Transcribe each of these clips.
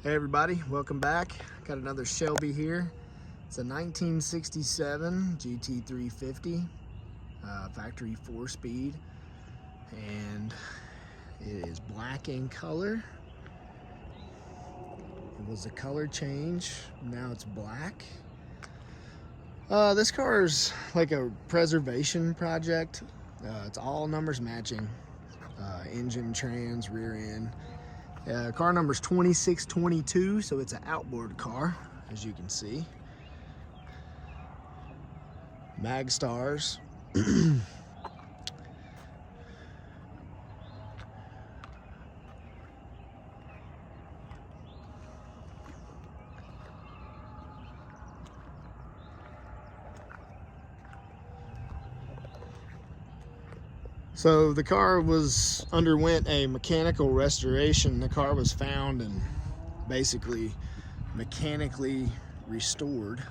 Hey everybody, welcome back. Got another Shelby here. It's a 1967 GT350, factory 4-speed, and it is black in color. It was a color change, now it's black. This car is like a preservation project. It's all numbers matching, engine, trans, rear end. Car number's 2622, so it's an outboard car, as you can see. Mag stars. So the car underwent a mechanical restoration. The car was found and basically mechanically restored.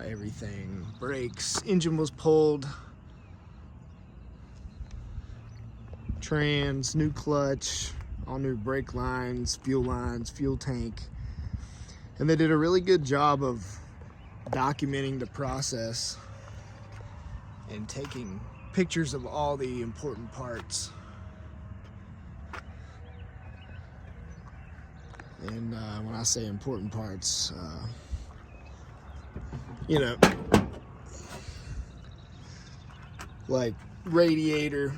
Everything, brakes, engine was pulled, trans, new clutch, all new brake lines, fuel tank. And they did a really good job of documenting the process and taking pictures of all the important parts. And when I say important parts, you know, like radiator.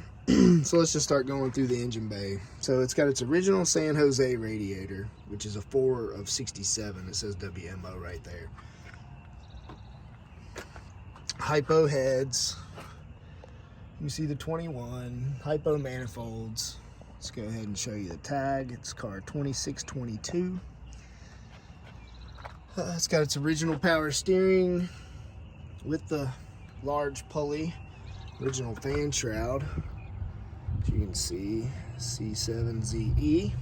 So let's just start going through the engine bay. So it's got its original San Jose radiator, which is a 4 of 67. It says WMO right there. Hypo heads. You see the 21 hypo manifolds. Let's go ahead and show you the tag. It's car 2622. It's got its original power steering with the large pulley, original fan shroud, as you can see, C7ZE.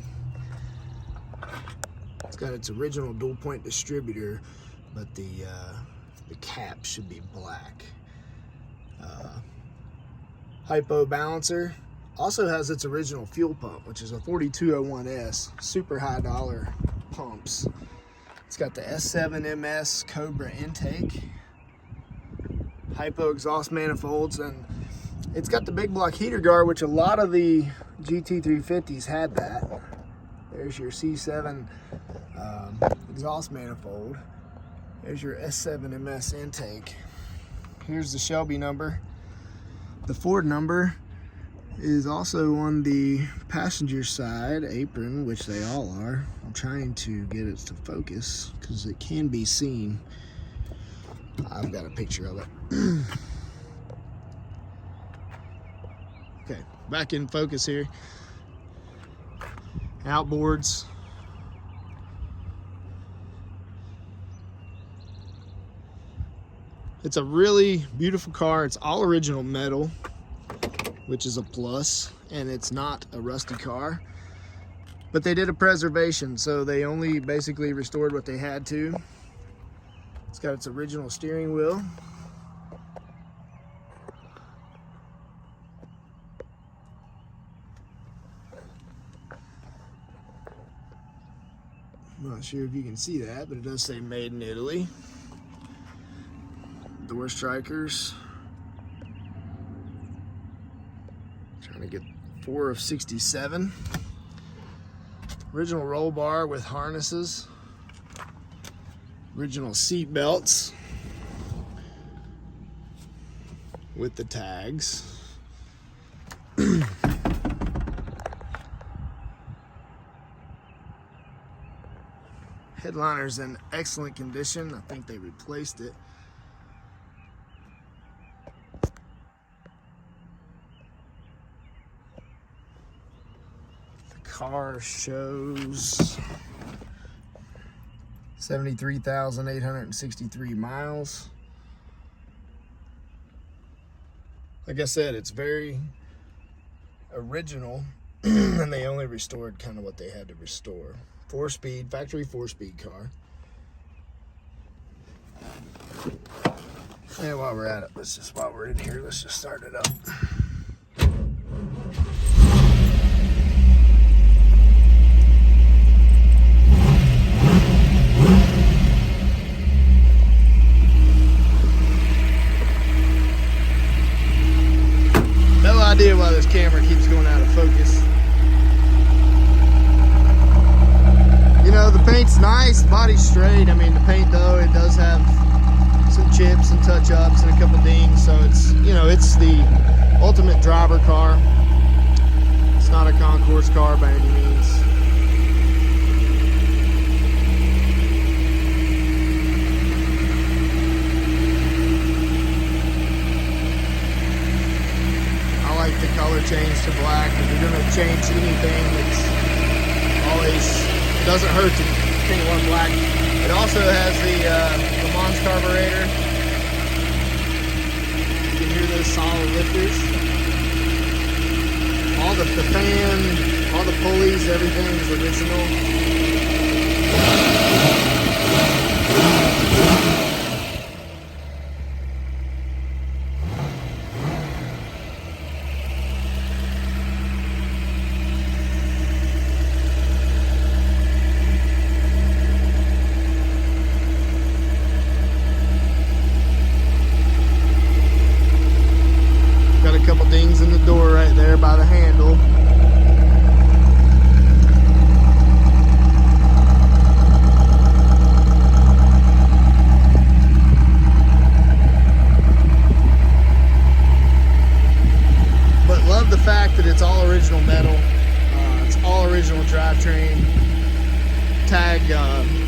It's got its original dual point distributor, but the cap should be black. Hypo balancer also has its original fuel pump, which is a 4201S, super high dollar pumps. It's got the S7MS Cobra intake, hypo exhaust manifolds, and it's got the big block heater guard, which a lot of the GT350s had that. There's your C7 exhaust manifold. There's your S7MS intake. Here's the Shelby number. The Ford number is also on the passenger side apron, which they all are. I'm trying to get it to focus because it can be seen. I've got a picture of it. Okay, back in focus here. Outboards. It's a really beautiful car. It's all original metal, which is a plus, and it's not a rusty car. But they did a preservation, so they only basically restored what they had to. It's got its original steering wheel. I'm not sure if you can see that, but it does say made in Italy. Door strikers. Trying to get 4 of 67. Original roll bar with harnesses. Original seat belts with the tags. Headliner's in excellent condition. I think they replaced it. Car shows 73,863 miles. Like I said, it's very original, and they only restored kind of what they had to restore. 4-speed, factory 4-speed car. And while we're at it, while we're in here, let's just start it up. keeps going out of focus. You know, the paint's nice, the body's straight. I mean, the paint though, it does have some chips and touch-ups and a couple dings, so it's, you know, it's the ultimate driver car. It's not a concourse car by any means. I like the color change to black. If you're gonna change anything, it's always, it doesn't hurt to paint one black. It also has the Le Mans carburetor. You can hear those solid lifters. All the fan, all the pulleys, everything is original. Got a couple dings in the door right there by the handle. But love the fact that it's all original metal. It's all original drivetrain. Tag,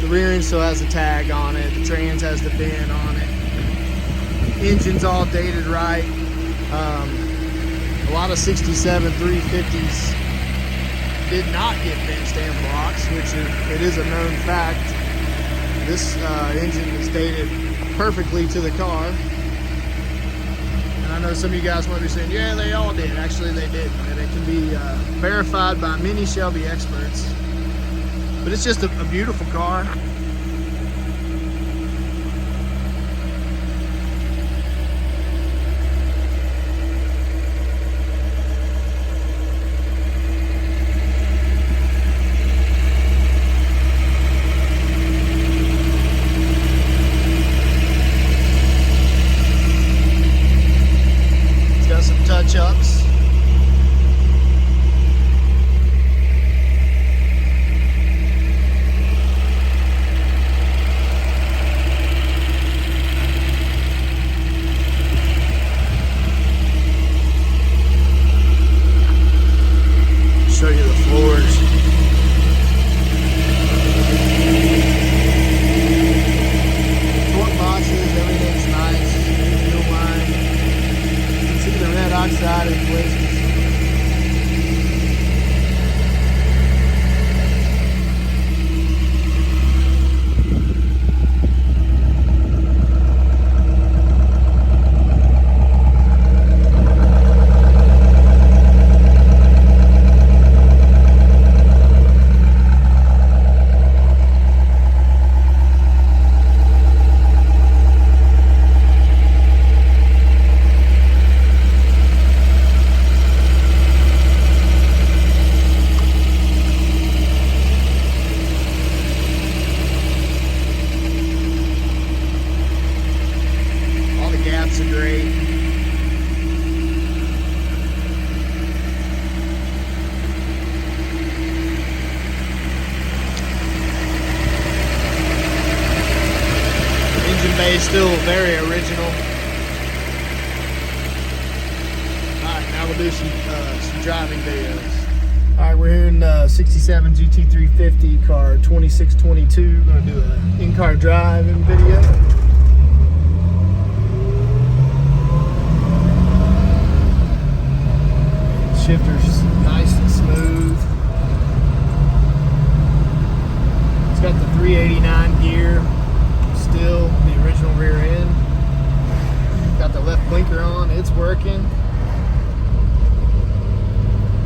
the rear end still has a tag on it. The trans has the bin on it. Engine's all dated right. A lot of 67 350s did not get bench stand blocks, which it is a known fact. This engine is dated perfectly to the car. And I know some of you guys might be saying, yeah, they all did. Actually, they didn't. And it can be verified by many Shelby experts. But it's just a beautiful car. Touch-ups. Show you the floors. Torque boxes, everything's nice. Fuel line. You can see the red oxide in places. Gaps are great. Engine bay is still very original. Alright, now we'll do some driving videos. Alright, we're here in 67 GT350 car 2622. We're going to do an in-car driving video. Shifter's nice and smooth. It's got the 389 gear, still the original rear end. Got the left blinker on, it's working.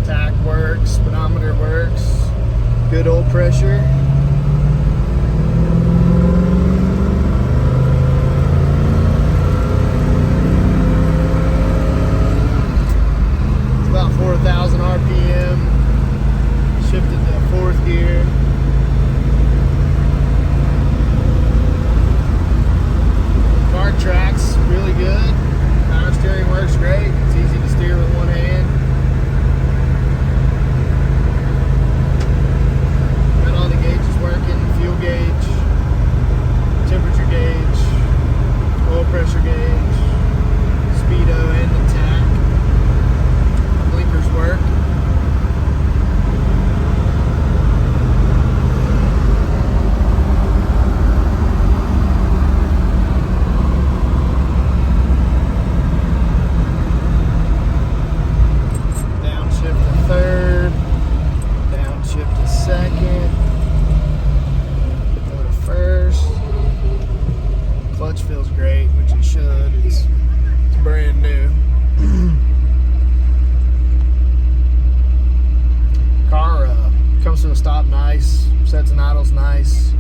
Tach works, speedometer works, good oil pressure. About 4,000 RPM, shifted to fourth gear. Car tracks really good. Power steering works great. It's easy to steer with one hand. stop nice, sets and idles nice.